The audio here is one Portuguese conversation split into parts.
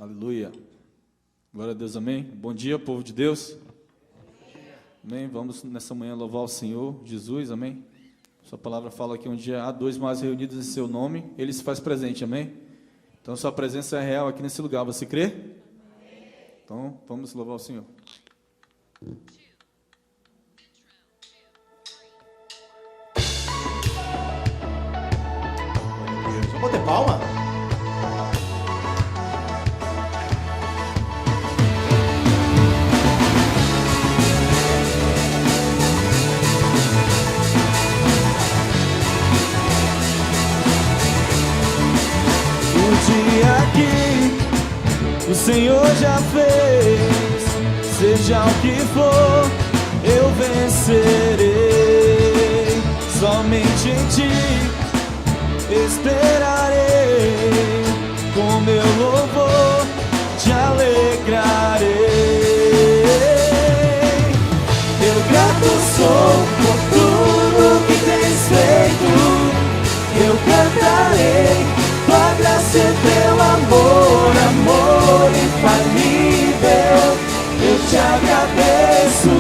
Aleluia. Glória a Deus, amém. Bom dia, povo de Deus. Amém. Vamos nessa manhã louvar o Senhor Jesus, amém. Sua palavra fala que onde há dois mais reunidos em seu nome, Ele se faz presente, amém. Então sua presença é real aqui nesse lugar, você crê? Então vamos louvar o Senhor. Vamos bater palma? Dia que o Senhor já fez, seja o que for, eu vencerei. Somente em Ti esperarei, com meu louvor te alegrarei. Eu grato sou por tudo que tens feito, eu cantarei tua graça e teu amor, amor infalível, eu te agradeço.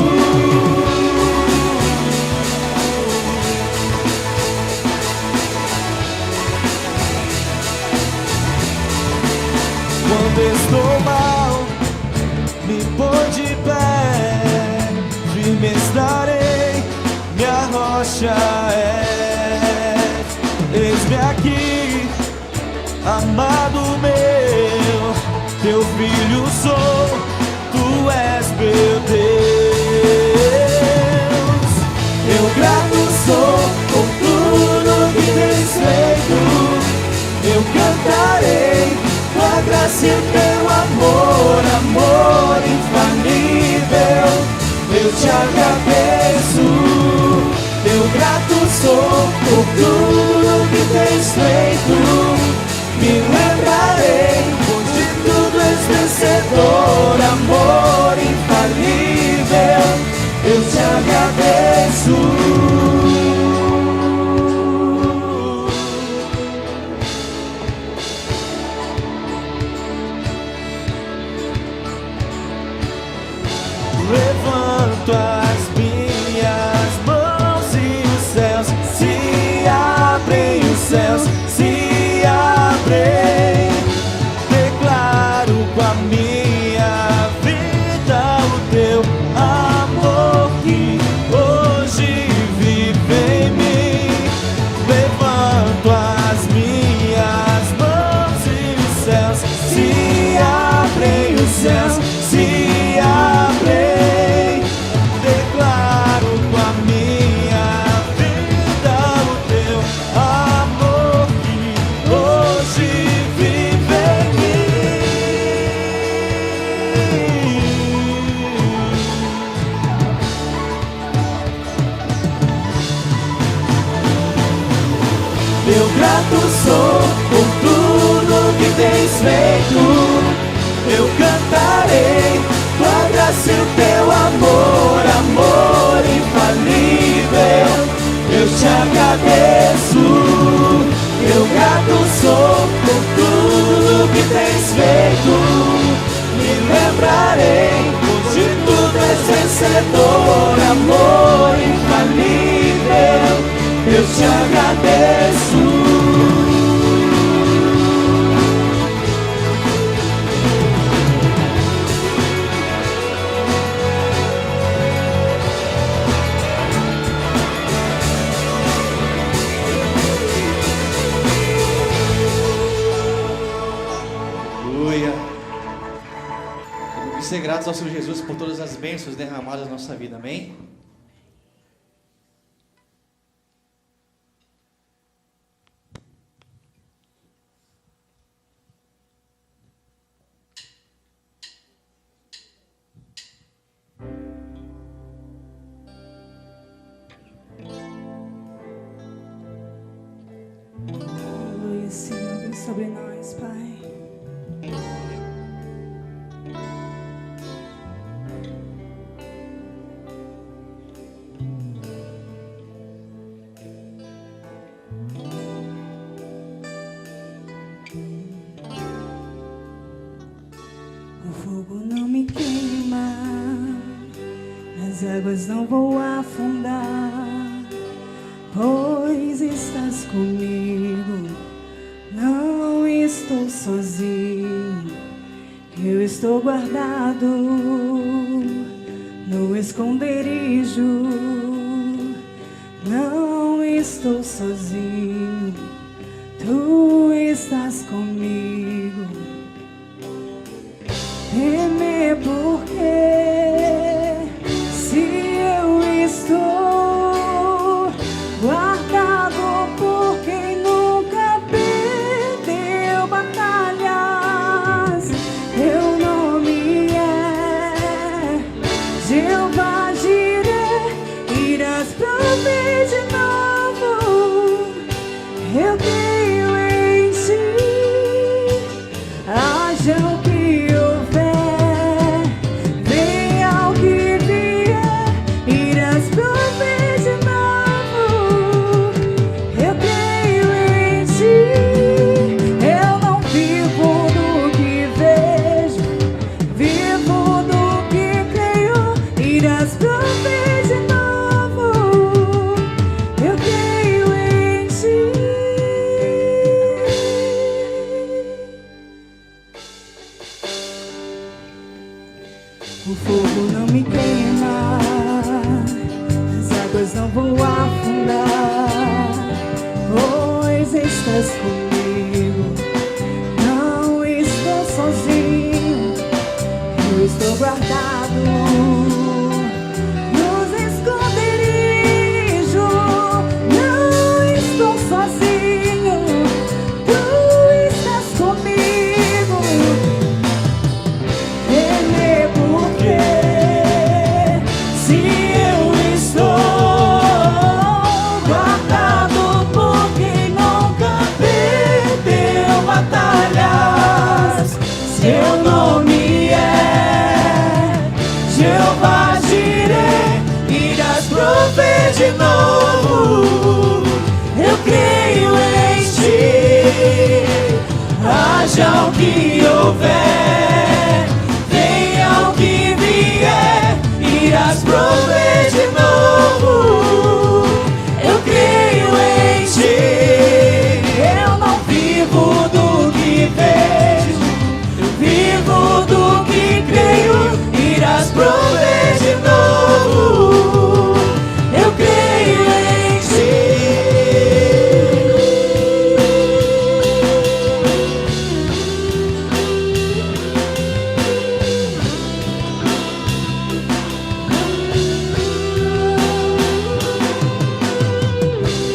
Quando estou mal, me põe de pé, firme estarei, minha rocha é. Eis-me aqui, amado meu, teu filho sou, tu és meu Deus. Eu grato sou por tudo que tens feito, eu cantarei tua graça e teu amor, amor infalível, eu te agradeço. Eu grato sou por tudo que tens feito, me lembrarei, pois de tudo és vencedor, amor infalível, eu te agradeço. Levanto as minhas mãos e os céus se abrem, os céus se abrem. Declaro com a minha vida o teu amor que hoje vive em mim. Levanto as minhas mãos e os céus se abrem, os céus se abrem. Declaro com a minha vida o teu amor que hoje vive em mim. Eu grato sou por tudo que tens feito, eu cantarei tua graça e o teu amor, amor infalível, eu te agradeço. Eu grato sou por tudo que tens feito, me lembrarei, pois de tudo és vencedor, amor infalível, eu te agradeço. Ser gratos ao Senhor Jesus por todas as bênçãos derramadas na nossa vida, amém? Aleluia, Senhor, vem sobre nós, Pai. águas não vou afundar, pois estás comigo. Não estou sozinho, eu estou guardado no esconderijo. Não estou sozinho, tu estás comigo. Temer porque se eu estou guardado por quem nunca perdeu batalhas, teu nome é Jeová Jireh, irás prover de novo. Eu creio em ti, haja o que houver, venha o que vier, irás prover de novo. Eu creio em ti, eu não vivo do que vejo, vivo do que creio, irás prover de novo. Eu creio em ti. O fogo não me queima, as águas não vão afundar, pois estás comigo. Não estou sozinho, eu estou guardado nos esconderijos. Não estou sozinho, tu estás comigo. Temer porque se eu estou guardado por quem nunca perdeu batalhas, seu nome é Jeová Jireh, irás prover de novo. Eu creio em ti, haja o que houver, venha o que vier, irás prover de novo. Eu creio em ti, eu não vivo do que vejo, eu vivo do que creio, irás prover de novo. Eu creio em ti.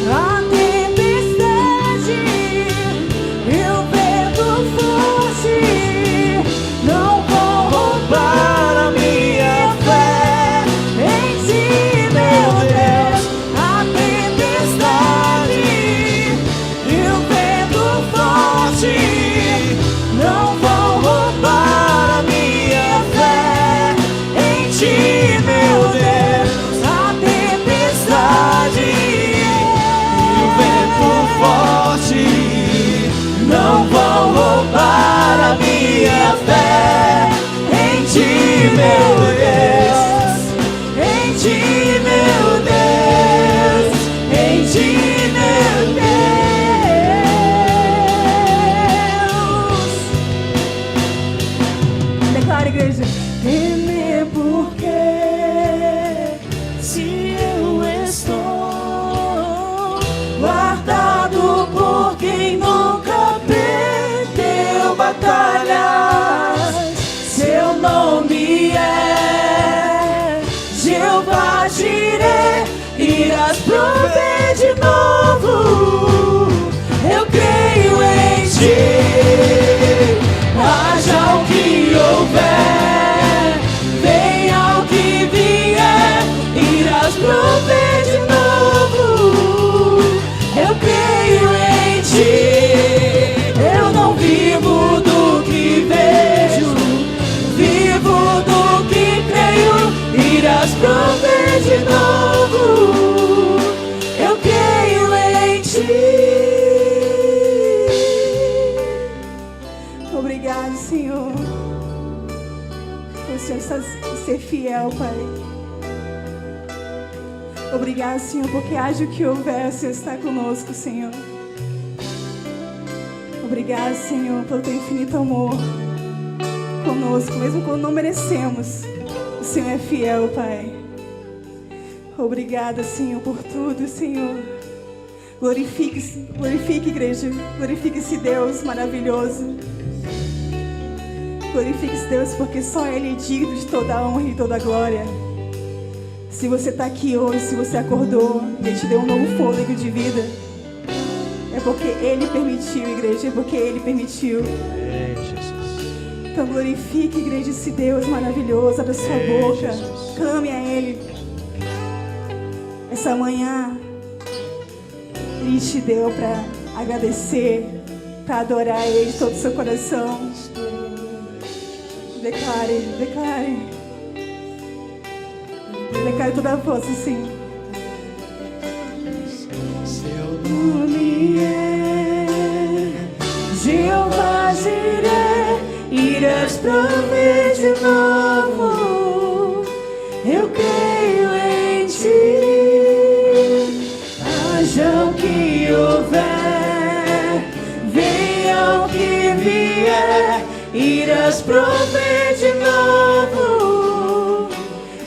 A tempestade e o vento forte não vão roubar a minha fé em ti, meu Deus. A tempestade e o vento forte não vão roubar a minha fé em ti, meu Deus. A tempestade e o vento forte não vão roubar a minha fé em ti, meu Deus. Em ti, meu Deus. Em ti, meu Deus. Declara, igreja. Temer porque se eu estou guardado por quem nunca perdeu batalhas, seu nome é Jeová Jireh, irás prover de novo. Eu creio em ti, haja o que houver, venha o que vier, irás prover de novo. Eu creio em ti, eu não vivo do que vejo, vivo do que creio, irás prover de novo. Eu creio em ti. Obrigado, Senhor, por o Senhor ser fiel, Pai. Obrigado, Senhor, porque haja o que houver, o Senhor está conosco, Senhor. Obrigado, Senhor, pelo teu infinito amor conosco, mesmo quando não merecemos. O Senhor é fiel, Pai. Obrigada, Senhor, por tudo, Senhor. Glorifique, igreja. Glorifique esse Deus maravilhoso. Glorifique esse Deus, porque só Ele é digno de toda a honra e toda a glória. Se você está aqui hoje, se você acordou e Ele te deu um novo fôlego de vida, é porque Ele permitiu, igreja, é porque Ele permitiu. Jesus. Então glorifique, igreja, esse Deus maravilhoso. Abra sua boca, Jesus. clame a Ele. Essa manhã Ele te deu para agradecer, para adorar Ele de todo o seu coração. Declare, declare. Declare toda a força, sim. Seu Nome é Jeová Jireh, irás prover de novo. Eu creio em ti. Haja o que houver, venha o que vier, irás prover de novo.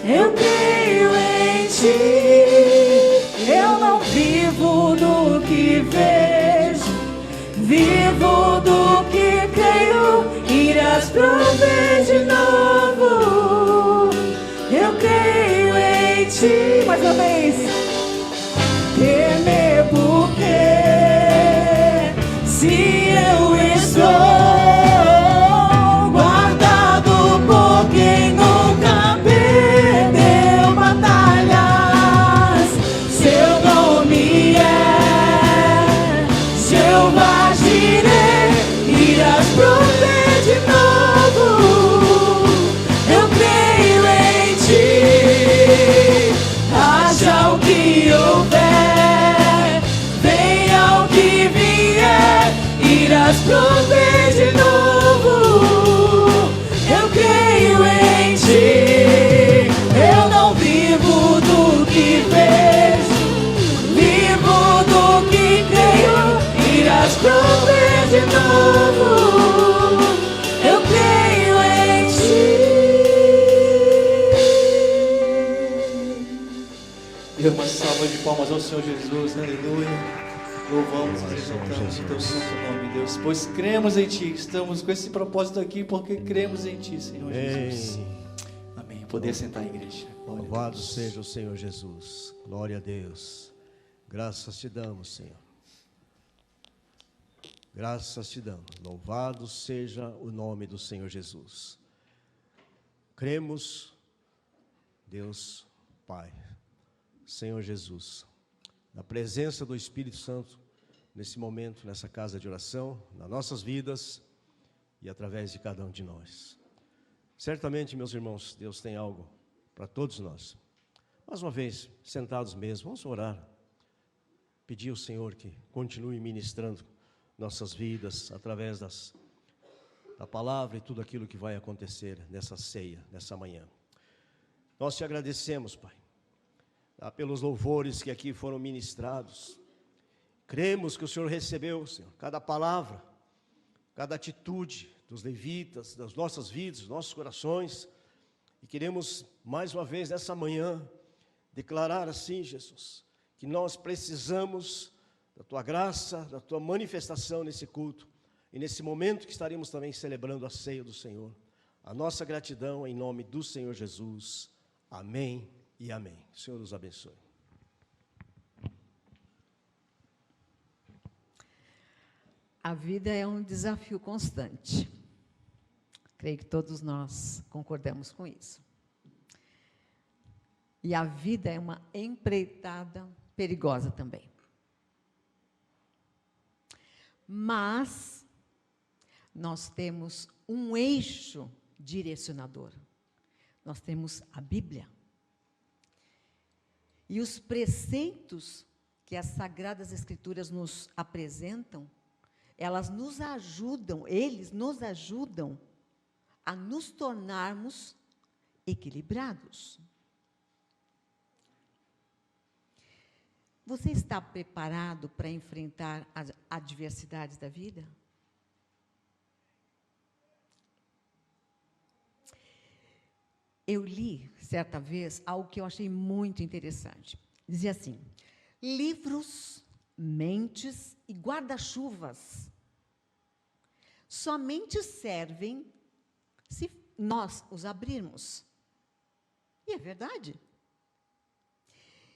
Eu creio em ti. Eu não vivo do que vejo, vivo do que creio. Irás prover de novo. Eu creio em ti. Mais uma vez. Temer porque se eu estou guardado por quem nunca perdeu batalhas, seu nome é Jeová Jireh, irás prover de novo. Eu creio em ti. Haja o que houver, venha o que vier, irás prover de novo. Eu creio em ti. Eu não vivo do que vejo, vivo do que creio. Irás prover de novo. Eu creio em ti. Dê uma salva de palmas ao Senhor Jesus, aleluia. Louvamos e exaltamos o teu santo nome, Deus, pois cremos em ti. Estamos com esse propósito aqui porque cremos em ti, Senhor Jesus. Amém. Poder sentar, igreja. Glória a Louvado Deus. seja o Senhor Jesus. Glória a Deus. Graças te damos, Senhor. Graças te damos. Louvado seja o nome do Senhor Jesus. Cremos, Deus Pai, Senhor Jesus, na presença do Espírito Santo, nesse momento, nessa casa de oração, nas nossas vidas e através de cada um de nós. Certamente, meus irmãos, Deus tem algo para todos nós. Mais uma vez, sentados mesmo, vamos orar. Pedir ao Senhor que continue ministrando nossas vidas através da palavra e tudo aquilo que vai acontecer nessa ceia, nessa manhã. Nós te agradecemos, Pai, pelos louvores que aqui foram ministrados. Cremos que o Senhor recebeu, Senhor, cada palavra, cada atitude dos levitas, das nossas vidas, dos nossos corações. E queremos, mais uma vez, nessa manhã, declarar assim, Jesus, que nós precisamos da Tua graça, da Tua manifestação nesse culto. E nesse momento que estaremos também celebrando a ceia do Senhor. A nossa gratidão em nome do Senhor Jesus. Amém e amém. O Senhor os abençoe. A vida é um desafio constante. Creio que todos nós concordamos com isso. E a vida é uma empreitada perigosa também. Mas nós temos um eixo direcionador. Nós temos a Bíblia. E os preceitos que as Sagradas Escrituras nos apresentam, eles nos ajudam a nos tornarmos equilibrados. Você está preparado para enfrentar as adversidades da vida? Eu li, certa vez, algo que eu achei muito interessante. Dizia assim: livros, mentes e guarda-chuvas somente servem se nós os abrirmos. E é verdade.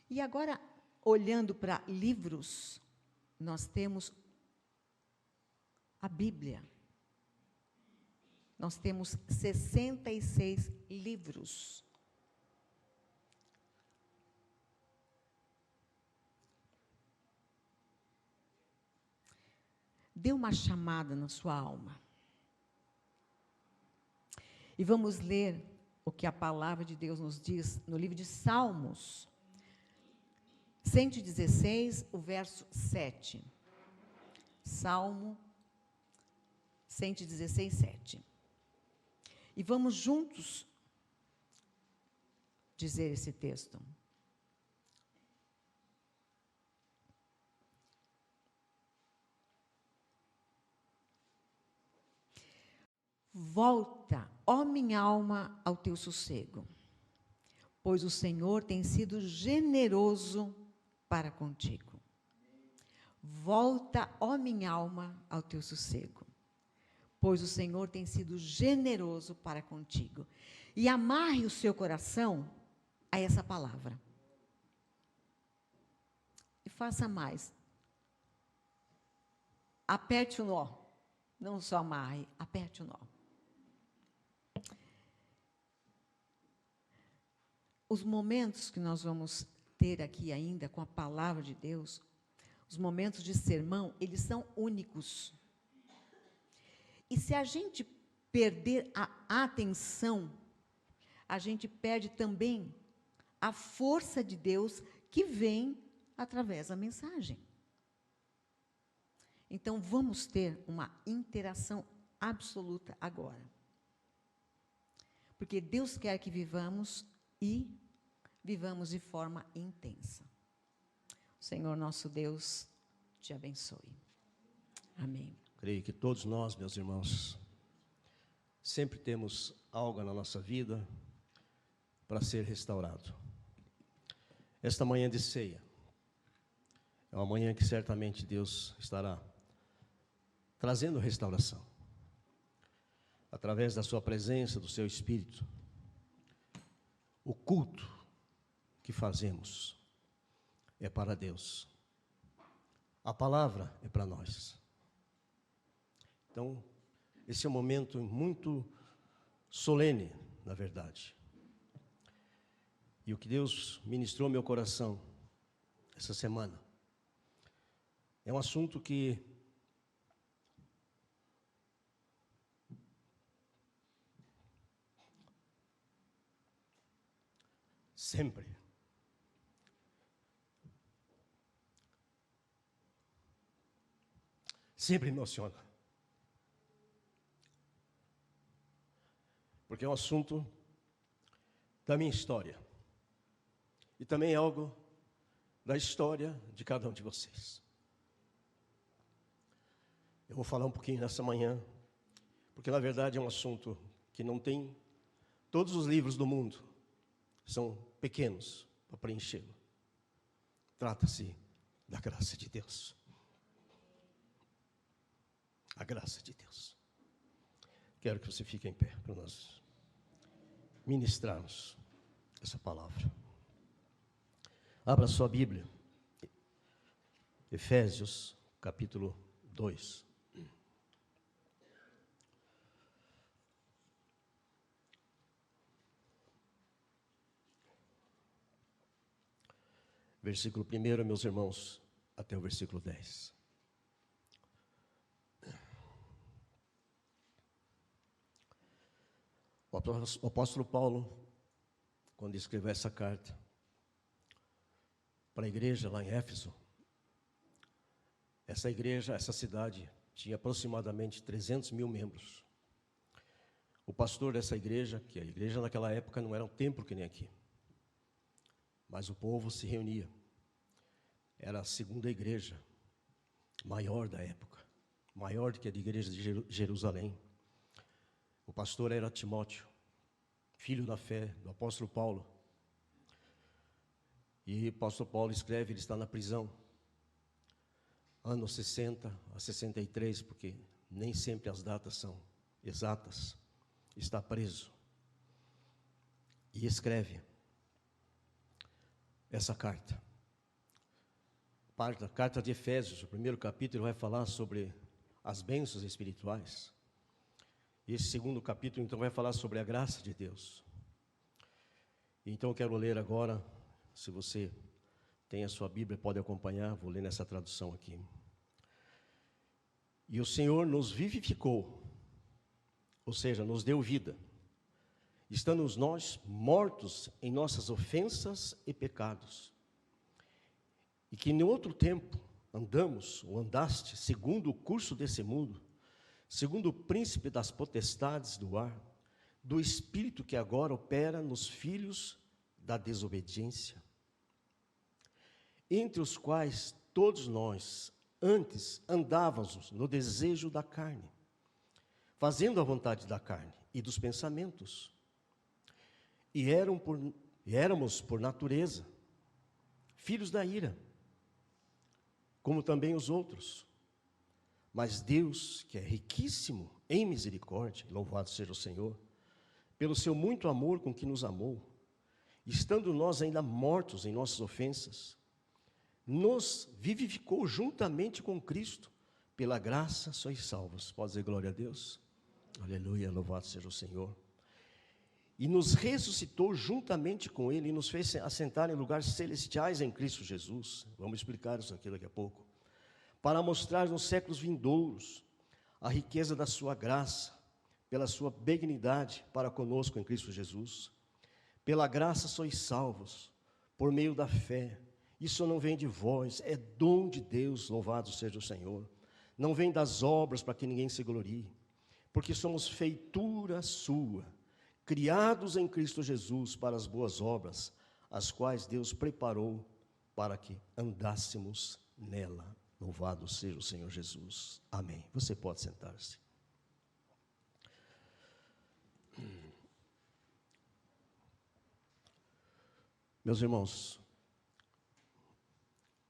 E agora, olhando para livros, nós temos a Bíblia. Nós temos 66 livros. Dê uma chamada na sua alma. E vamos ler o que a palavra de Deus nos diz no livro de Salmos, 116, o verso 7. Salmo 116, 7. E vamos juntos dizer esse texto. Volta, ó minha alma, ao teu sossego, pois o Senhor tem sido generoso para contigo. Volta, ó minha alma, ao teu sossego, pois o Senhor tem sido generoso para contigo. E amarre o seu coração a essa palavra. E faça mais. Aperte o nó. Não só amarre, aperte o nó. Os momentos que nós vamos ter aqui ainda com a palavra de Deus, os momentos de sermão, eles são únicos. E se a gente perder a atenção, a gente perde também a força de Deus que vem através da mensagem. Então, vamos ter uma interação absoluta agora. Porque Deus quer que vivamos e vivamos de forma intensa. O Senhor nosso Deus te abençoe. Amém. Creio que todos nós, meus irmãos, sempre temos algo na nossa vida para ser restaurado. Esta manhã de ceia é uma manhã que certamente Deus estará trazendo restauração, através da sua presença, do seu Espírito. O culto que fazemos é para Deus. A palavra é para nós. Então, esse é um momento muito solene, na verdade. E o que Deus ministrou ao meu coração essa semana é um assunto que sempre emociona. Porque é um assunto da minha história. E também é algo da história de cada um de vocês. Eu vou falar um pouquinho nessa manhã, porque na verdade é um assunto que não tem todos os livros do mundo, são pequenos para preenchê-lo. Trata-se da graça de Deus. A graça de Deus. Quero que você fique em pé para nós ministrarmos essa palavra. Abra sua Bíblia. Efésios, capítulo 2. Versículo 1, meus irmãos, até o versículo 10. O apóstolo Paulo, quando escreveu essa carta para a igreja lá em Éfeso, essa igreja, essa cidade, tinha aproximadamente 300 mil membros. O pastor dessa igreja, que a igreja naquela época não era um templo que nem aqui, mas o povo se reunia. era a segunda igreja maior da época, maior do que a de igreja de Jerusalém. O pastor era Timóteo, filho da fé do apóstolo Paulo. E o apóstolo Paulo escreve, ele está na prisão, anos 60 a 63, porque nem sempre as datas são exatas, está preso. E escreve essa carta. A carta de Efésios, o primeiro capítulo vai falar sobre as bênçãos espirituais. E esse segundo capítulo, então, vai falar sobre a graça de Deus. Então, eu quero ler agora, se você tem a sua Bíblia, pode acompanhar, vou ler nessa tradução aqui. E o Senhor nos vivificou, ou seja, nos deu vida, estando nós mortos em nossas ofensas e pecados, e que em outro tempo andamos, ou andaste, segundo o curso desse mundo, segundo o príncipe das potestades do ar, do espírito que agora opera nos filhos da desobediência, entre os quais todos nós antes andávamos no desejo da carne, fazendo a vontade da carne e dos pensamentos, e éramos por natureza filhos da ira, como também os outros. Mas Deus, que é riquíssimo em misericórdia, louvado seja o Senhor, pelo seu muito amor com que nos amou, estando nós ainda mortos em nossas ofensas, nos vivificou juntamente com Cristo, pela graça sois salvos. Pode dizer glória a Deus? Aleluia, louvado seja o Senhor. E nos ressuscitou juntamente com Ele, e nos fez assentar em lugares celestiais em Cristo Jesus. Vamos explicar isso aqui daqui a pouco. Para mostrar nos séculos vindouros a riqueza da sua graça, pela sua benignidade para conosco em Cristo Jesus. Pela graça sois salvos, por meio da fé. Isso não vem de vós, é dom de Deus, louvado seja o Senhor. Não vem das obras para que ninguém se glorie, porque somos feitura sua, criados em Cristo Jesus para as boas obras, as quais Deus preparou para que andássemos nela. Louvado seja o Senhor Jesus. Amém. Você pode sentar-se. Meus irmãos,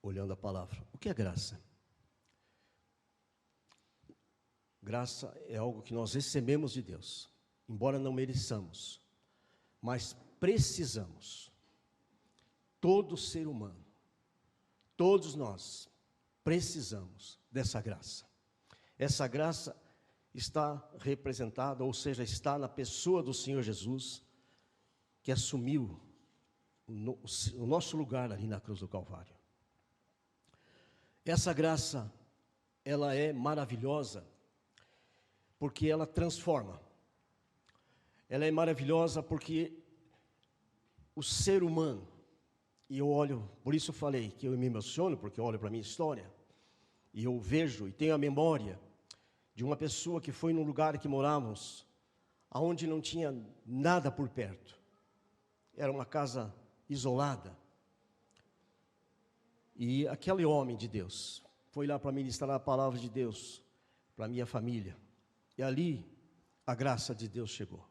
olhando a palavra, o que é graça? Graça é algo que nós recebemos de Deus, embora não mereçamos, mas precisamos. Todo ser humano, todos nós, precisamos dessa graça. Essa graça está representada, ou seja, está na pessoa do Senhor Jesus, que assumiu o nosso lugar ali na cruz do Calvário. Essa graça, ela é maravilhosa, porque ela transforma. Ela é maravilhosa porque o ser humano, e eu olho, por isso eu falei que eu me emociono, porque eu olho para a minha história, e eu vejo e tenho a memória de uma pessoa que foi num lugar que morávamos, aonde não tinha nada por perto. Era uma casa isolada. E aquele homem de Deus foi lá para ministrar a palavra de Deus para a minha família. E ali a graça de Deus chegou.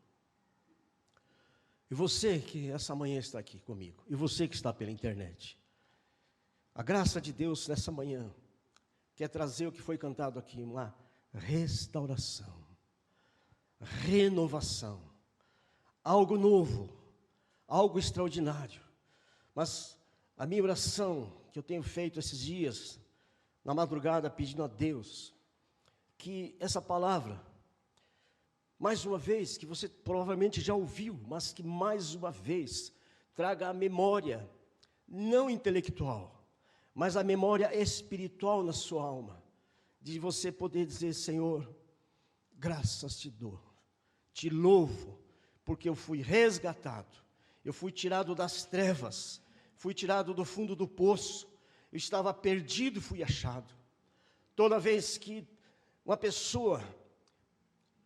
E você que essa manhã está aqui comigo, e você que está pela internet, a graça de Deus nessa manhã quer trazer o que foi cantado aqui, uma restauração, renovação, algo novo, algo extraordinário. Mas a minha oração que eu tenho feito esses dias, na madrugada, pedindo a Deus, que essa palavra, mais uma vez, que você provavelmente já ouviu, mas que mais uma vez traga a memória, não intelectual, mas a memória espiritual na sua alma, de você poder dizer: Senhor, graças te dou, te louvo, porque eu fui resgatado, eu fui tirado das trevas, fui tirado do fundo do poço, eu estava perdido e fui achado. Toda vez que uma pessoa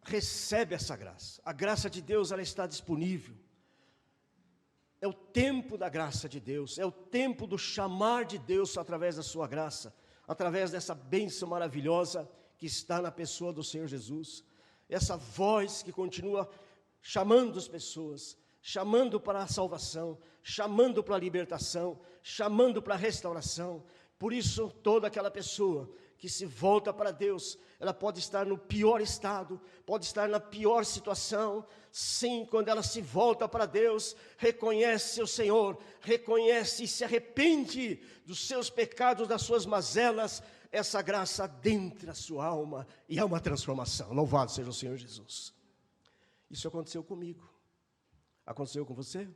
recebe essa graça, a graça de Deus, ela está disponível. É o tempo da graça de Deus, é o tempo do chamar de Deus através da sua graça, através dessa bênção maravilhosa que está na pessoa do Senhor Jesus. Essa voz que continua chamando as pessoas, chamando para a salvação, chamando para a libertação, chamando para a restauração. Por isso, toda aquela pessoa que se volta para Deus, ela pode estar no pior estado, pode estar na pior situação. Sim, quando ela se volta para Deus, reconhece o Senhor, reconhece e se arrepende dos seus pecados, das suas mazelas, essa graça adentra a sua alma e há uma transformação. Louvado seja o Senhor Jesus. Isso aconteceu comigo. Aconteceu com você?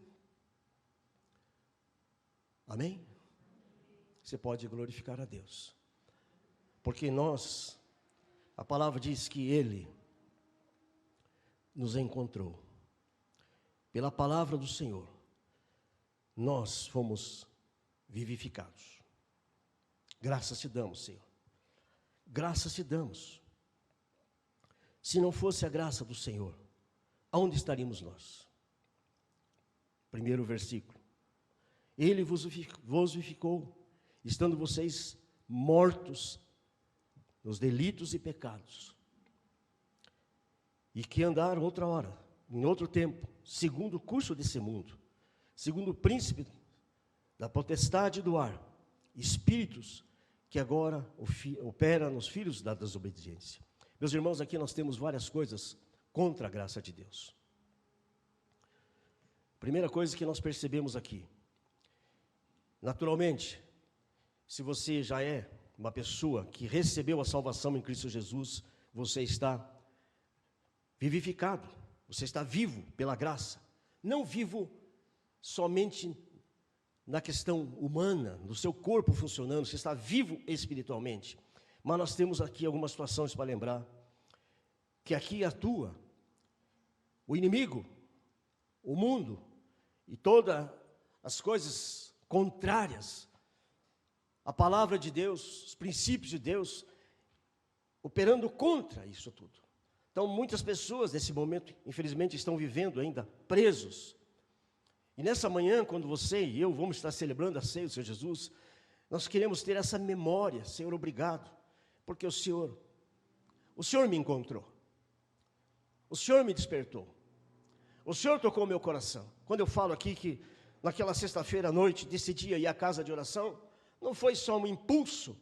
Amém? Você pode glorificar a Deus. Porque a palavra diz que Ele nos encontrou. Pela palavra do Senhor, nós fomos vivificados. Graças te damos, Senhor. Graças te damos. Se não fosse a graça do Senhor, aonde estaríamos nós? Primeiro versículo. Ele vos vivificou, estando vocês mortos nos delitos e pecados, e que andaram outra hora, em outro tempo, segundo o curso desse mundo, segundo o príncipe da potestade do ar, espíritos que agora opera nos filhos da desobediência. Meus irmãos, aqui nós temos várias coisas contra a graça de Deus. Primeira coisa que nós percebemos aqui, naturalmente, se você já é uma pessoa que recebeu a salvação em Cristo Jesus, você está vivificado, você está vivo pela graça, não vivo somente na questão humana, no seu corpo funcionando, você está vivo espiritualmente. Mas nós temos aqui algumas situações para lembrar, que aqui atua o inimigo, o mundo e todas as coisas contrárias a palavra de Deus, os princípios de Deus, operando contra isso tudo. Então, muitas pessoas nesse momento, infelizmente, estão vivendo ainda presos. E nessa manhã, quando você e eu vamos estar celebrando a ceia do Senhor Jesus, nós queremos ter essa memória. Senhor, obrigado, porque o Senhor me encontrou, o Senhor me despertou, o Senhor tocou meu coração. Quando eu falo aqui que naquela sexta-feira à noite decidi ir à casa de oração, não foi só um impulso,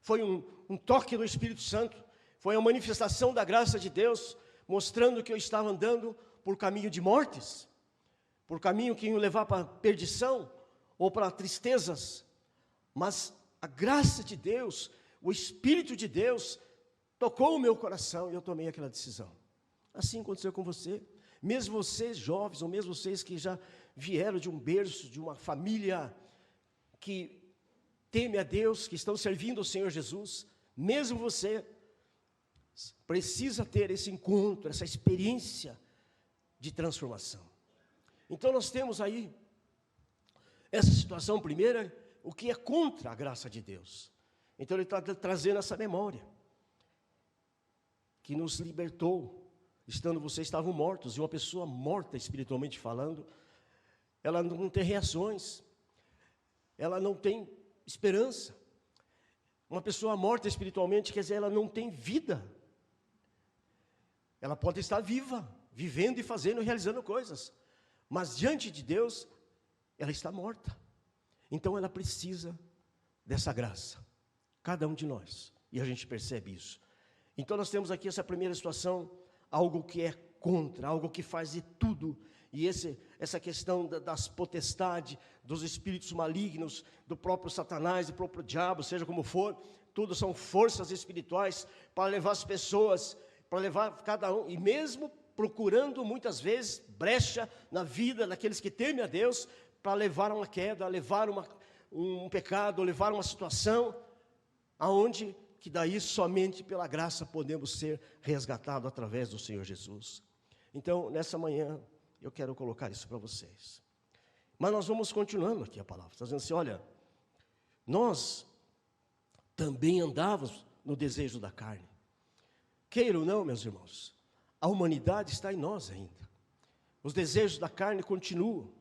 foi um toque do Espírito Santo, foi a manifestação da graça de Deus, mostrando que eu estava andando por caminho de mortes, por caminho que ia levar para perdição, ou para tristezas, mas a graça de Deus, o Espírito de Deus, tocou o meu coração e eu tomei aquela decisão. Assim aconteceu com você, mesmo vocês jovens, ou mesmo vocês que já vieram de um berço, de uma família que teme a Deus, que estão servindo ao Senhor Jesus, mesmo você precisa ter esse encontro, essa experiência de transformação. Então nós temos aí essa situação primeira, o que é contra a graça de Deus. Então ele está trazendo essa memória, que nos libertou, estando vocês estavam mortos, e uma pessoa morta espiritualmente falando, ela não tem reações, ela não tem esperança. Uma pessoa morta espiritualmente, quer dizer, ela não tem vida. Ela pode estar viva, vivendo e fazendo e realizando coisas, mas diante de Deus, ela está morta. Então ela precisa dessa graça, cada um de nós, e a gente percebe isso. Então nós temos aqui essa primeira situação, algo que é contra, algo que faz de tudo. E essa questão das potestades, dos espíritos malignos, do próprio Satanás, do próprio diabo, seja como for, tudo são forças espirituais para levar as pessoas, para levar cada um, e mesmo procurando muitas vezes brecha na vida daqueles que temem a Deus, para levar uma queda, levar um pecado, levar uma situação, aonde que daí somente pela graça podemos ser resgatados através do Senhor Jesus. Então, nessa manhã, eu quero colocar isso para vocês. Mas nós vamos continuando aqui a palavra. Está dizendo assim, olha, nós também andávamos no desejo da carne. Queira ou não, meus irmãos, a humanidade está em nós ainda. Os desejos da carne continuam.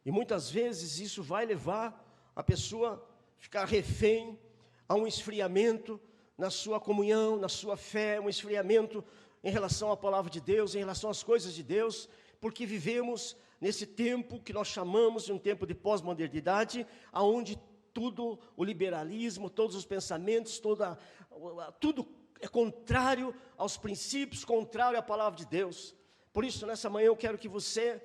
E muitas vezes isso vai levar a pessoa a ficar refém a um esfriamento na sua comunhão, na sua fé, um esfriamento em relação à palavra de Deus, em relação às coisas de Deus, porque vivemos nesse tempo que nós chamamos de um tempo de pós-modernidade, aonde tudo, o liberalismo, todos os pensamentos, tudo é contrário aos princípios, contrário à palavra de Deus. Por isso, nessa manhã eu quero que você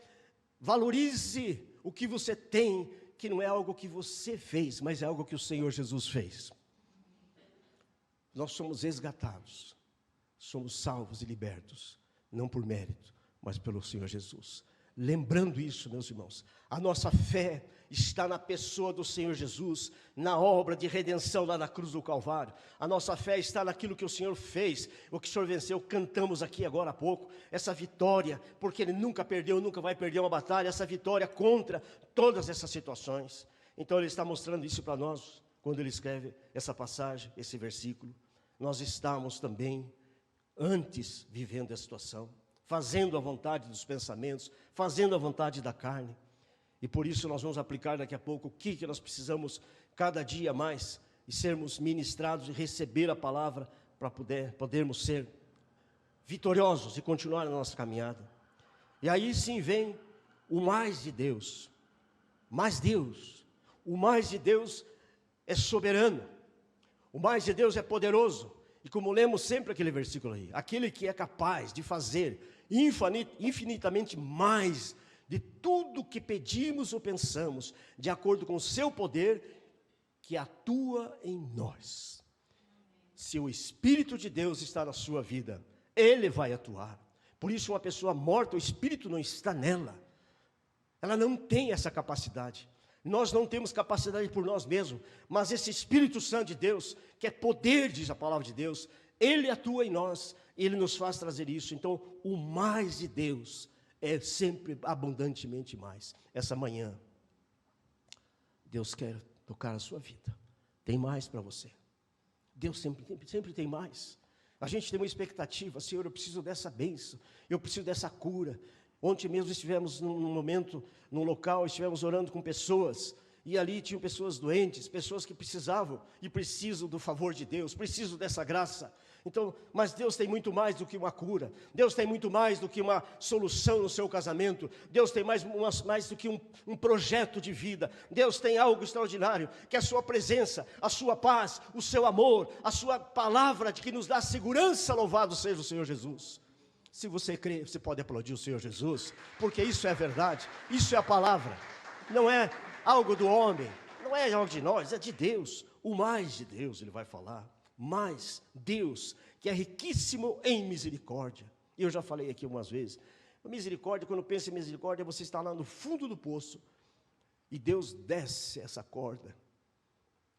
valorize o que você tem, que não é algo que você fez, mas é algo que o Senhor Jesus fez. Nós somos resgatados, somos salvos e libertos, não por mérito, mas pelo Senhor Jesus. Lembrando isso, meus irmãos, a nossa fé está na pessoa do Senhor Jesus, na obra de redenção lá na cruz do Calvário. A nossa fé está naquilo que o Senhor fez, o que o Senhor venceu, cantamos aqui agora há pouco, essa vitória, porque Ele nunca perdeu, nunca vai perder uma batalha, essa vitória contra todas essas situações. Então Ele está mostrando isso para nós, quando Ele escreve essa passagem, esse versículo. Nós estamos também, antes, vivendo a situação, fazendo a vontade dos pensamentos, fazendo a vontade da carne. E por isso nós vamos aplicar daqui a pouco o que nós precisamos cada dia mais, e sermos ministrados e receber a palavra para podermos ser vitoriosos e continuar a nossa caminhada. E aí sim vem o mais de Deus. Mais Deus. O mais de Deus é soberano. O mais de Deus é poderoso. E como lemos sempre aquele versículo aí, aquele que é capaz de fazer infinitamente mais de tudo que pedimos ou pensamos, de acordo com o seu poder, que atua em nós. Se o Espírito de Deus está na sua vida, Ele vai atuar. Por isso uma pessoa morta, o Espírito não está nela. Ela não tem essa capacidade. Nós não temos capacidade por nós mesmos, mas esse Espírito Santo de Deus, que é poder, diz a palavra de Deus, Ele atua em nós, Ele nos faz trazer isso. Então, o mais de Deus é sempre abundantemente mais. Essa manhã, Deus quer tocar a sua vida. Tem mais para você. Deus sempre tem mais. A gente tem uma expectativa, Senhor, eu preciso dessa bênção, eu preciso dessa cura. Ontem mesmo estivemos num momento, num local, estivemos orando com pessoas, e ali tinham pessoas doentes, pessoas que precisavam e precisam do favor de Deus, precisam dessa graça. Então, mas Deus tem muito mais do que uma cura, Deus tem muito mais do que uma solução no seu casamento, Deus tem mais do que um projeto de vida, Deus tem algo extraordinário, que é a sua presença, a sua paz, o seu amor, a sua palavra de que nos dá segurança, louvado seja o Senhor Jesus. Se você crê, você pode aplaudir o Senhor Jesus, porque isso é verdade, isso é a palavra, não é algo do homem, não é algo de nós, é de Deus. O mais de Deus, Ele vai falar, mais Deus, que é riquíssimo em misericórdia. Eu já falei aqui umas vezes, misericórdia, quando pensa em misericórdia, você está lá no fundo do poço, e Deus desce essa corda,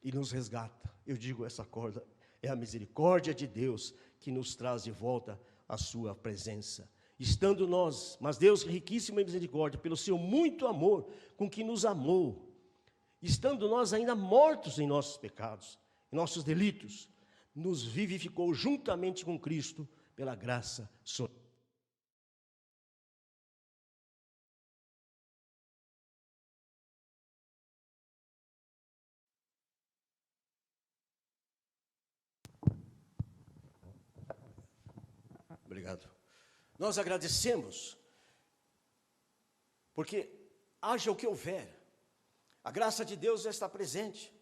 e nos resgata. Eu digo, essa corda é a misericórdia de Deus, que nos traz de volta a sua presença. Estando nós, mas Deus riquíssimo em misericórdia, pelo seu muito amor, com que nos amou, estando nós ainda mortos em nossos pecados, em nossos delitos, nos vivificou juntamente com Cristo, pela graça soberana. Obrigado. Nós agradecemos, porque haja o que houver, a graça de Deus já está presente,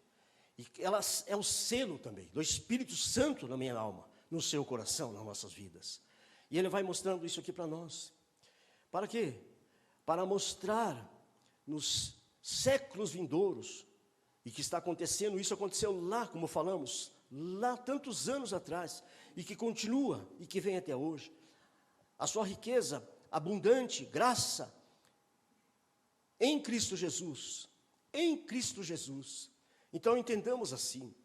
e ela é o selo também do Espírito Santo na minha alma, no seu coração, nas nossas vidas. E Ele vai mostrando isso aqui para nós. Para quê? Para mostrar nos séculos vindouros, e que está acontecendo, isso aconteceu lá, como falamos, lá tantos anos atrás, e que continua, e que vem até hoje, a sua riqueza abundante, graça, em Cristo Jesus, em Cristo Jesus. Então entendamos assim,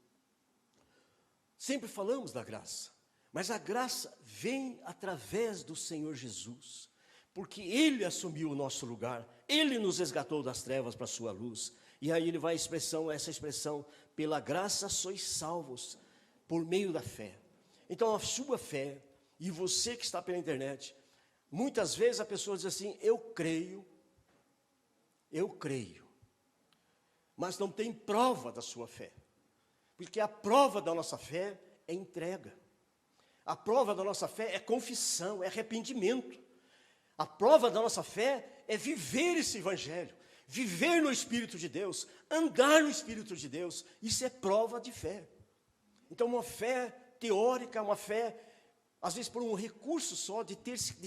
sempre falamos da graça, mas a graça vem através do Senhor Jesus, porque Ele assumiu o nosso lugar, Ele nos resgatou das trevas para a sua luz, e aí Ele vai essa expressão, pela graça sois salvos, por meio da fé. Então a sua fé, e você que está pela internet, muitas vezes a pessoa diz assim, eu creio eu creio, mas não tem prova da sua fé, porque a prova da nossa fé é entrega, a prova da nossa fé é confissão, é arrependimento, a prova da nossa fé é viver esse evangelho, viver no Espírito de Deus, andar no Espírito de Deus, isso é prova de fé. Então uma fé teórica, uma fé, às vezes por um recurso só, de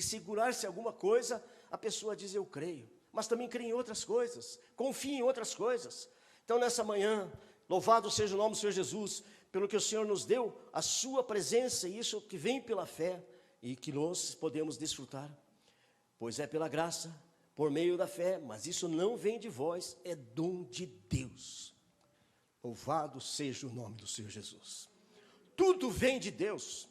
segurar-se alguma coisa, a pessoa diz eu creio, mas também crê em outras coisas, confia em outras coisas. Então nessa manhã, louvado seja o nome do Senhor Jesus, pelo que o Senhor nos deu, a sua presença, e isso que vem pela fé, e que nós podemos desfrutar, pois é pela graça, por meio da fé, mas isso não vem de vós, é dom de Deus. Louvado seja o nome do Senhor Jesus. Tudo vem de Deus,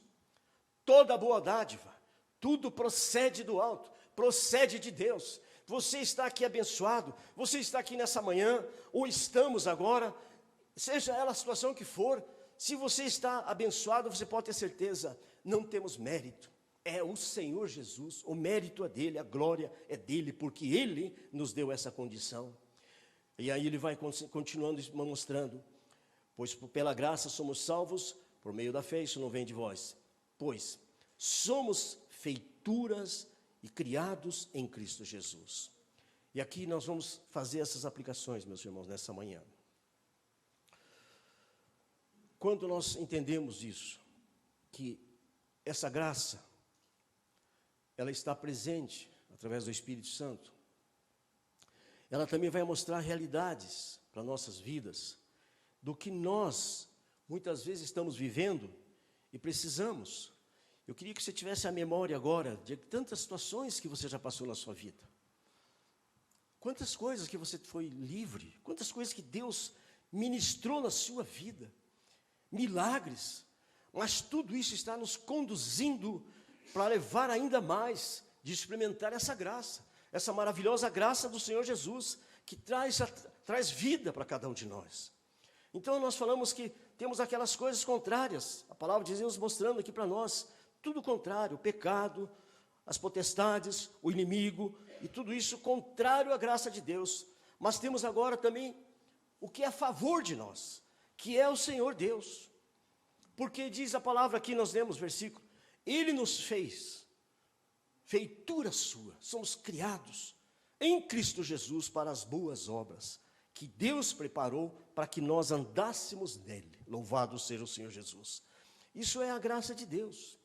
toda boa dádiva, tudo procede do alto, procede de Deus. Você está aqui abençoado, você está aqui nessa manhã, ou estamos agora, seja ela a situação que for, se você está abençoado, você pode ter certeza, não temos mérito. É o Senhor Jesus, o mérito é dele, a glória é dele, porque ele nos deu essa condição. E aí ele vai continuando mostrando, pois pela graça somos salvos, por meio da fé, isso não vem de vós, pois somos feituras e criados em Cristo Jesus. E aqui nós vamos fazer essas aplicações, meus irmãos, nessa manhã. Quando nós entendemos isso, que essa graça, ela está presente através do Espírito Santo, ela também vai mostrar realidades para nossas vidas, do que nós, muitas vezes, estamos vivendo e precisamos. Eu queria que você tivesse a memória agora de tantas situações que você já passou na sua vida. Quantas coisas que você foi livre, quantas coisas que Deus ministrou na sua vida, milagres, mas tudo isso está nos conduzindo para levar ainda mais, de experimentar essa graça, essa maravilhosa graça do Senhor Jesus, que traz vida para cada um de nós. Então nós falamos que temos aquelas coisas contrárias, a palavra de Deus mostrando aqui para nós, tudo contrário, o pecado, as potestades, o inimigo, e tudo isso contrário à graça de Deus. Mas temos agora também o que é a favor de nós, que é o Senhor Deus. Porque diz a palavra aqui, nós lemos o versículo, Ele nos fez, feitura sua, somos criados em Cristo Jesus para as boas obras, que Deus preparou para que nós andássemos nele. Louvado seja o Senhor Jesus. Isso é a graça de Deus,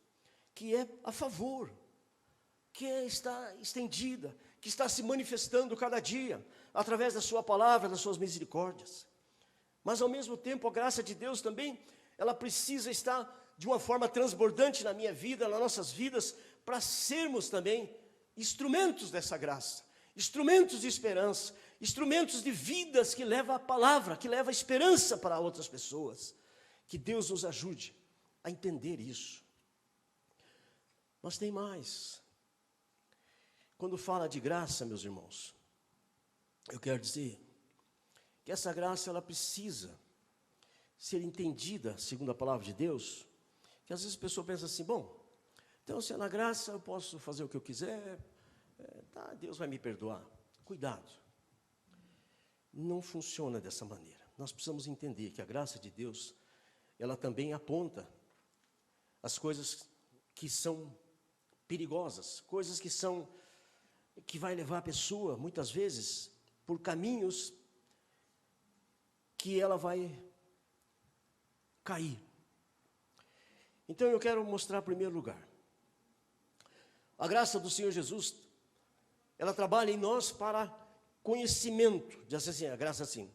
que é a favor, que está estendida, que está se manifestando cada dia, através da sua palavra, das suas misericórdias. Mas ao mesmo tempo a graça de Deus também, ela precisa estar de uma forma transbordante na minha vida, nas nossas vidas, para sermos também instrumentos dessa graça, instrumentos de esperança, instrumentos de vidas que levam a palavra, que levam a esperança para outras pessoas. Que Deus nos ajude a entender isso. Mas tem mais. Quando fala de graça, meus irmãos, eu quero dizer que essa graça, ela precisa ser entendida, segundo a palavra de Deus, que às vezes a pessoa pensa assim, bom, então se é na graça eu posso fazer o que eu quiser, tá, Deus vai me perdoar. Cuidado, não funciona dessa maneira. Nós precisamos entender que a graça de Deus, ela também aponta as coisas que são perigosas, coisas que vai levar a pessoa, muitas vezes, por caminhos que ela vai cair. Então eu quero mostrar em primeiro lugar, a graça do Senhor Jesus, ela trabalha em nós para conhecimento, diz assim, a graça assim,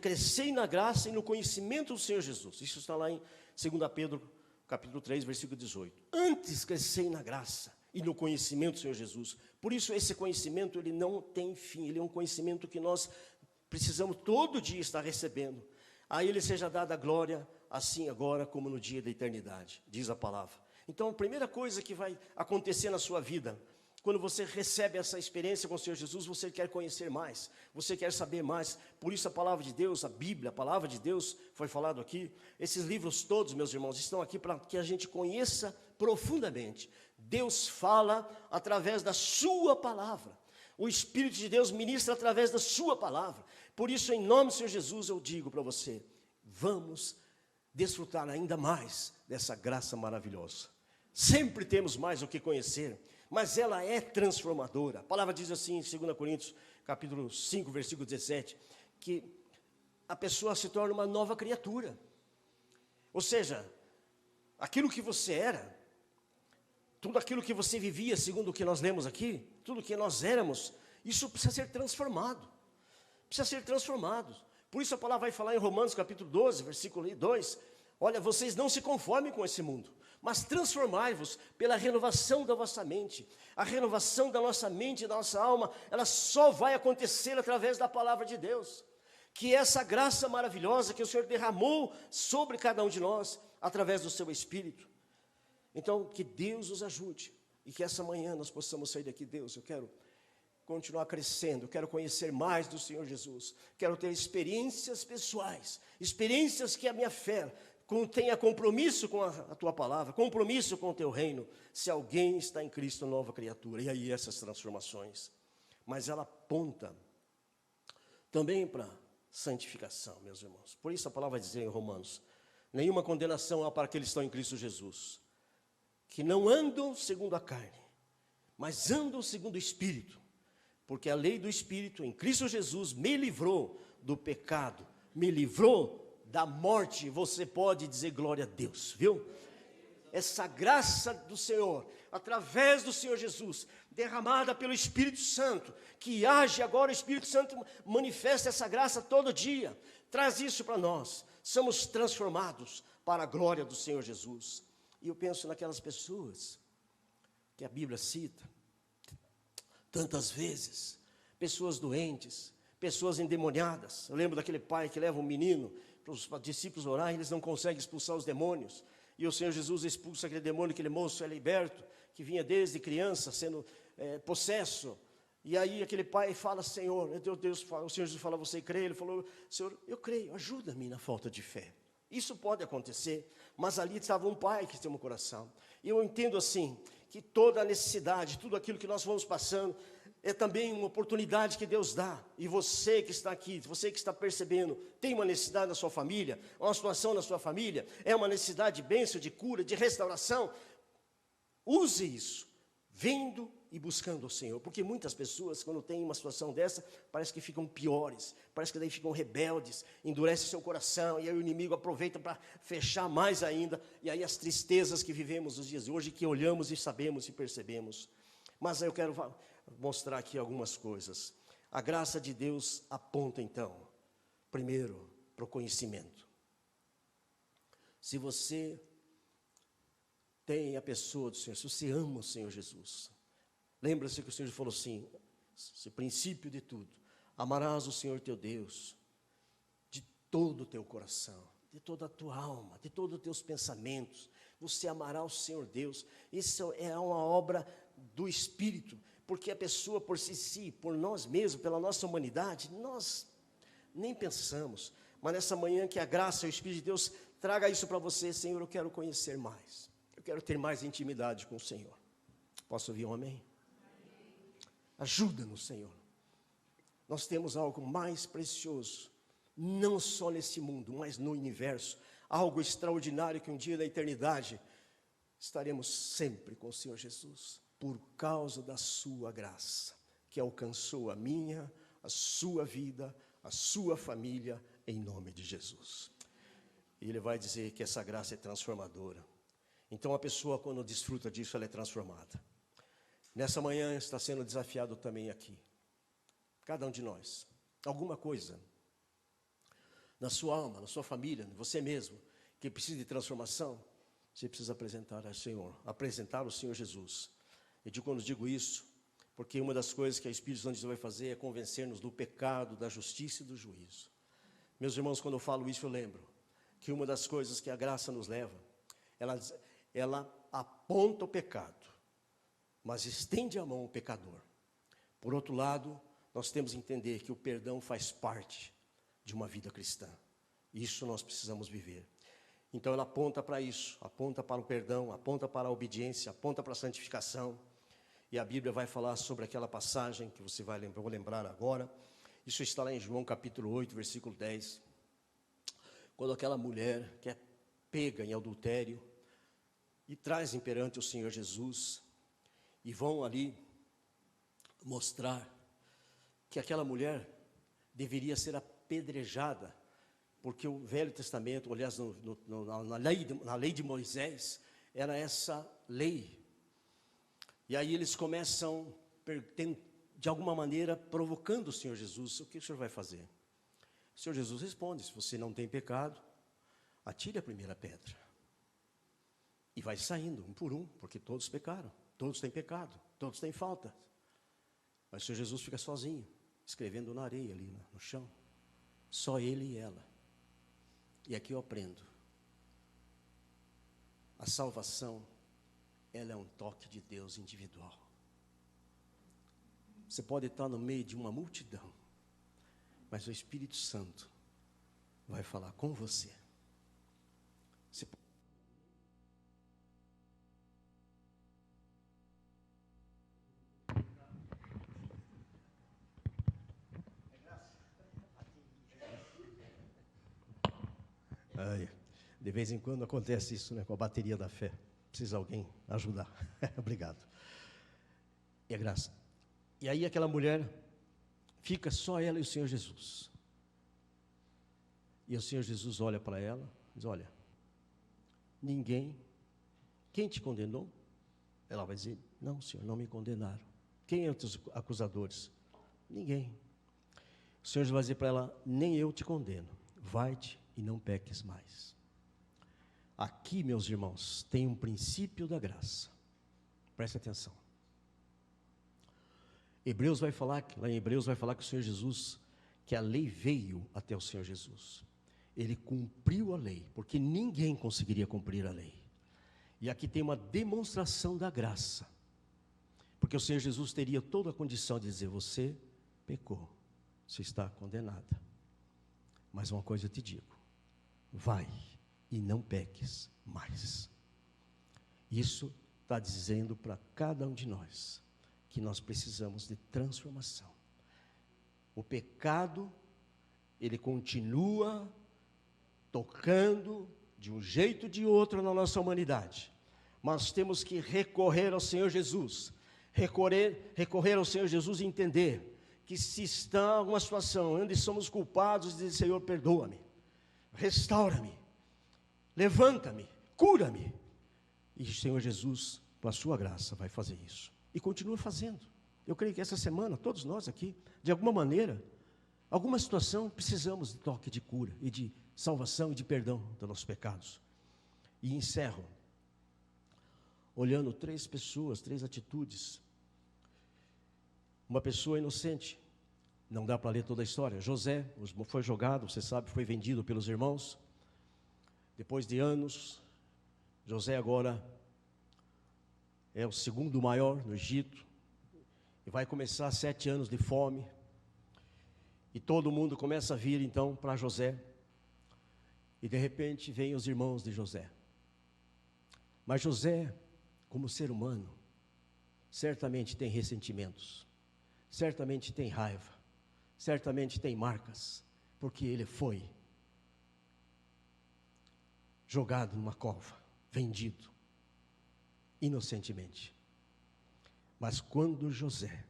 crescei na graça e no conhecimento do Senhor Jesus. Isso está lá em 2 Pedro, capítulo 3, versículo 18. Antes crescei na graça e no conhecimento do Senhor Jesus. Por isso esse conhecimento, ele não tem fim, ele é um conhecimento que nós precisamos todo dia estar recebendo. A ele seja dada a glória, assim agora como no dia da eternidade, diz a palavra. Então a primeira coisa que vai acontecer na sua vida, quando você recebe essa experiência com o Senhor Jesus, você quer conhecer mais, você quer saber mais. Por isso a palavra de Deus, a Bíblia, a palavra de Deus foi falado aqui. Esses livros todos, meus irmãos, estão aqui para que a gente conheça profundamente. Deus fala através da sua palavra. O Espírito de Deus ministra através da sua palavra. Por isso, em nome do Senhor Jesus, eu digo para você, vamos desfrutar ainda mais dessa graça maravilhosa. Sempre temos mais o que conhecer, mas ela é transformadora. A palavra diz assim em 2 Coríntios, capítulo 5, versículo 17, que a pessoa se torna uma nova criatura. Ou seja, aquilo que você era, tudo aquilo que você vivia, segundo o que nós lemos aqui, tudo que nós éramos, isso precisa ser transformado. Precisa ser transformado. Por isso a palavra vai falar em Romanos capítulo 12, versículo 2, olha, vocês não se conformem com esse mundo, mas transformai-vos pela renovação da vossa mente. A renovação da nossa mente e da nossa alma, ela só vai acontecer através da palavra de Deus. Que essa graça maravilhosa que o Senhor derramou sobre cada um de nós, através do seu Espírito. Então, que Deus nos ajude, e que essa manhã nós possamos sair daqui. Deus, eu quero continuar crescendo, quero conhecer mais do Senhor Jesus, quero ter experiências pessoais, experiências que a minha fé tenha compromisso com a tua palavra, compromisso com o teu reino. Se alguém está em Cristo, nova criatura, e aí essas transformações. Mas ela aponta também para santificação, meus irmãos. Por isso a palavra vai dizer em Romanos, nenhuma condenação há para aqueles que estão em Cristo Jesus, que não andam segundo a carne, mas andam segundo o Espírito, porque a lei do Espírito em Cristo Jesus me livrou do pecado, me livrou da morte. Você pode dizer glória a Deus, viu? Essa graça do Senhor, através do Senhor Jesus, derramada pelo Espírito Santo, que age agora, o Espírito Santo manifesta essa graça todo dia, traz isso para nós, somos transformados para a glória do Senhor Jesus. E eu penso naquelas pessoas que a Bíblia cita tantas vezes, pessoas doentes, pessoas endemoniadas. Eu lembro daquele pai que leva um menino para os discípulos orar, e eles não conseguem expulsar os demônios, e o Senhor Jesus expulsa aquele demônio, aquele moço é liberto, que vinha desde criança sendo possesso. E aí aquele pai fala, Senhor, Deus fala, o Senhor Jesus fala, você crê? Ele falou, Senhor, eu creio, ajuda-me na falta de fé. Isso pode acontecer, mas ali estava um pai que tem um coração. E eu entendo assim, que toda a necessidade, tudo aquilo que nós vamos passando, é também uma oportunidade que Deus dá. E você que está aqui, você que está percebendo, tem uma necessidade na sua família, uma situação na sua família, é uma necessidade de bênção, de cura, de restauração, use isso, vendo e buscando o Senhor, porque muitas pessoas, quando tem uma situação dessa, parece que ficam piores, parece que daí ficam rebeldes, endurece seu coração, e aí o inimigo aproveita para fechar mais ainda, e aí as tristezas que vivemos nos dias de hoje, que olhamos e sabemos e percebemos. Mas eu quero mostrar aqui algumas coisas. A graça de Deus aponta então, primeiro, para o conhecimento. Se você tem a pessoa do Senhor, se você ama o Senhor Jesus, lembra-se que o Senhor falou assim, esse princípio de tudo, amarás o Senhor teu Deus, de todo o teu coração, de toda a tua alma, de todos os teus pensamentos, você amará o Senhor Deus. Isso é uma obra do Espírito, porque a pessoa por si, por nós mesmos, pela nossa humanidade, nós nem pensamos, mas nessa manhã que a graça e o Espírito de Deus traga isso para você, Senhor, eu quero conhecer mais, eu quero ter mais intimidade com o Senhor. Posso ouvir um amém? Ajuda-nos, Senhor. Nós temos algo mais precioso, não só nesse mundo, mas no universo, algo extraordinário que um dia da eternidade estaremos sempre com o Senhor Jesus, por causa da sua graça, que alcançou a minha, a sua vida, a sua família, em nome de Jesus. E ele vai dizer que essa graça é transformadora. Então a pessoa, quando desfruta disso, ela é transformada. Nessa manhã está sendo desafiado também aqui, cada um de nós, alguma coisa na sua alma, na sua família, em você mesmo, que precisa de transformação, você precisa apresentar ao Senhor, apresentar o Senhor Jesus. E quando digo isso, porque uma das coisas que o Espírito Santo vai fazer é convencer-nos do pecado, da justiça e do juízo. Meus irmãos, quando eu falo isso, eu lembro que uma das coisas que a graça nos leva, ela aponta o pecado, mas estende a mão ao pecador. Por outro lado, nós temos que entender que o perdão faz parte de uma vida cristã. Isso nós precisamos viver. Então ela aponta para isso, aponta para o perdão, aponta para a obediência, aponta para a santificação. E a Bíblia vai falar sobre aquela passagem que você vai lembrar, vou lembrar agora. Isso está lá em João capítulo 8, versículo 10. Quando aquela mulher que é pega em adultério e trazem perante o Senhor Jesus e vão ali mostrar que aquela mulher deveria ser apedrejada, porque o Velho Testamento, aliás, na lei de Moisés, era essa lei. E aí eles começam, de alguma maneira, provocando o Senhor Jesus. O que o Senhor vai fazer? O Senhor Jesus responde: se você não tem pecado, atire a primeira pedra. E vai saindo, um por um, porque todos pecaram, todos têm pecado, todos têm falta. Mas o Senhor Jesus fica sozinho, escrevendo na areia ali, no chão. Só ele e ela. E aqui eu aprendo. A salvação, ela é um toque de Deus individual. Você pode estar no meio de uma multidão, mas o Espírito Santo vai falar com você. De vez em quando acontece isso, né, com a bateria da fé. Precisa alguém ajudar. Obrigado. E a graça. E aí aquela mulher, fica só ela e o Senhor Jesus. E o Senhor Jesus olha para ela e diz: olha, quem te condenou? Ela vai dizer: não, Senhor, não me condenaram. Quem é os acusadores? Ninguém. O Senhor vai dizer para ela: nem eu te condeno, vai-te e não peques mais. Aqui, meus irmãos, tem um princípio da graça. Preste atenção. Lá em Hebreus vai falar que o Senhor Jesus, que a lei veio até o Senhor Jesus. Ele cumpriu a lei, porque ninguém conseguiria cumprir a lei. E aqui tem uma demonstração da graça. Porque o Senhor Jesus teria toda a condição de dizer: você pecou, você está condenada. Mas uma coisa eu te digo: vai e não peques mais. Isso está dizendo para cada um de nós que nós precisamos de transformação. O pecado, ele continua tocando de um jeito ou de outro na nossa humanidade, mas temos que recorrer ao Senhor Jesus, recorrer ao Senhor Jesus e entender que se está em alguma situação onde somos culpados, dizer: Senhor, perdoa-me, restaura-me, levanta-me, cura-me. E o Senhor Jesus, com a sua graça, vai fazer isso. E continua fazendo. Eu creio que essa semana, todos nós aqui, de alguma maneira, alguma situação, precisamos de toque de cura e de salvação e de perdão dos nossos pecados. E encerro olhando 3 pessoas, 3 atitudes. Uma pessoa inocente, não dá para ler toda a história. José foi jogado, você sabe, foi vendido pelos irmãos. Depois de anos, José agora é o segundo maior no Egito, e vai começar 7 anos de fome, e todo mundo começa a vir então para José, e de repente vêm os irmãos de José. Mas José, como ser humano, certamente tem ressentimentos, certamente tem raiva, certamente tem marcas, porque ele foi jogado numa cova, vendido, inocentemente. Mas quando José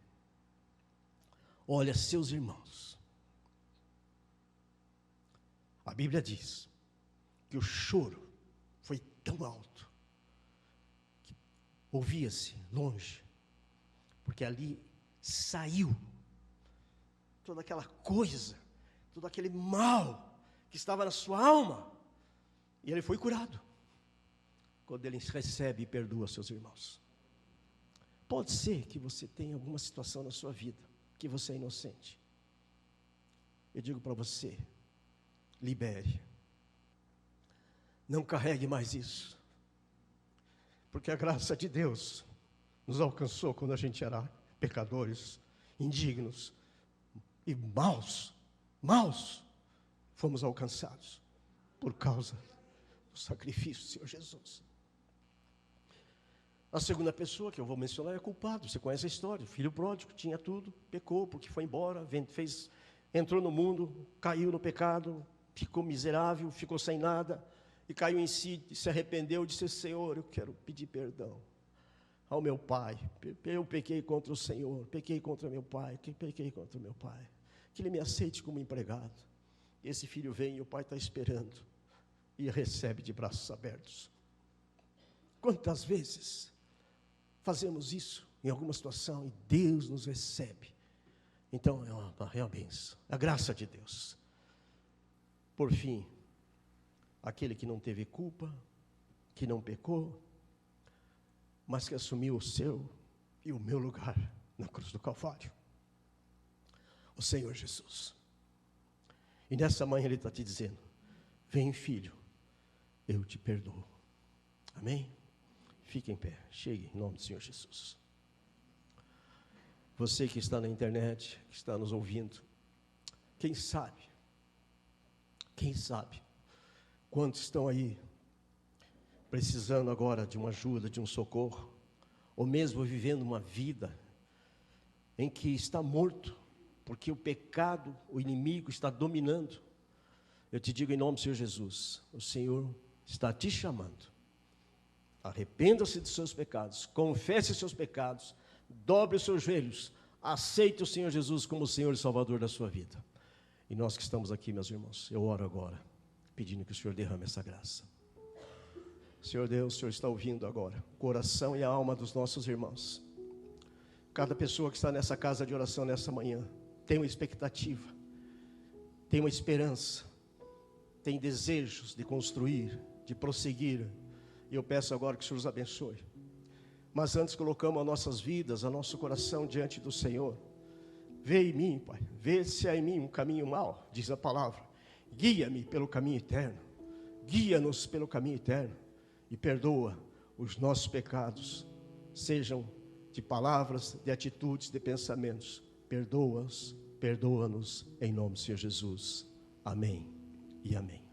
olha seus irmãos, a Bíblia diz que o choro foi tão alto, que ouvia-se longe, porque ali saiu toda aquela coisa, todo aquele mal que estava na sua alma, e ele foi curado, quando ele recebe e perdoa seus irmãos. Pode ser que você tenha alguma situação na sua vida, que você é inocente. Eu digo para você, libere. Não carregue mais isso. Porque a graça de Deus nos alcançou quando a gente era pecadores, indignos e maus. Fomos alcançados por causa do sacrifício do Senhor Jesus. A segunda pessoa que eu vou mencionar é culpado. Você conhece a história. O filho pródigo tinha tudo, pecou porque foi embora, entrou no mundo, caiu no pecado, ficou miserável, ficou sem nada, e caiu em si, se arrependeu e disse: Senhor, eu quero pedir perdão ao meu pai. Eu pequei contra o Senhor, pequei contra meu pai, pequei contra meu pai. Que ele me aceite como empregado. Esse filho vem e o pai está esperando, e recebe de braços abertos. Quantas vezes fazemos isso em alguma situação e Deus nos recebe? Então é uma bênção, a graça de Deus. Por fim, aquele que não teve culpa, que não pecou, mas que assumiu o seu e o meu lugar na cruz do Calvário, o Senhor Jesus. E nessa manhã Ele está te dizendo: vem, filho, eu te perdoo. Amém? Fique em pé, chegue em nome do Senhor Jesus. Você que está na internet, que está nos ouvindo, quem sabe, quantos estão aí precisando agora de uma ajuda, de um socorro, ou mesmo vivendo uma vida em que está morto, porque o pecado, o inimigo está dominando. Eu te digo em nome do Senhor Jesus, o Senhor está te chamando. Arrependa-se dos seus pecados, confesse os seus pecados, dobre os seus joelhos, aceite o Senhor Jesus como o Senhor e Salvador da sua vida. E nós que estamos aqui, meus irmãos, eu oro agora, pedindo que o Senhor derrame essa graça. Senhor Deus, o Senhor está ouvindo agora o coração e a alma dos nossos irmãos. Cada pessoa que está nessa casa de oração nessa manhã tem uma expectativa, tem uma esperança, tem desejos de construir, de prosseguir. E eu peço agora que o Senhor os abençoe. Mas antes colocamos as nossas vidas, o nosso coração diante do Senhor. Vê em mim, Pai, vê se há em mim um caminho mau, diz a palavra. Guia-me pelo caminho eterno, guia-nos pelo caminho eterno e perdoa os nossos pecados, sejam de palavras, de atitudes, de pensamentos. Perdoa-nos em nome do Senhor Jesus. Amém e amém.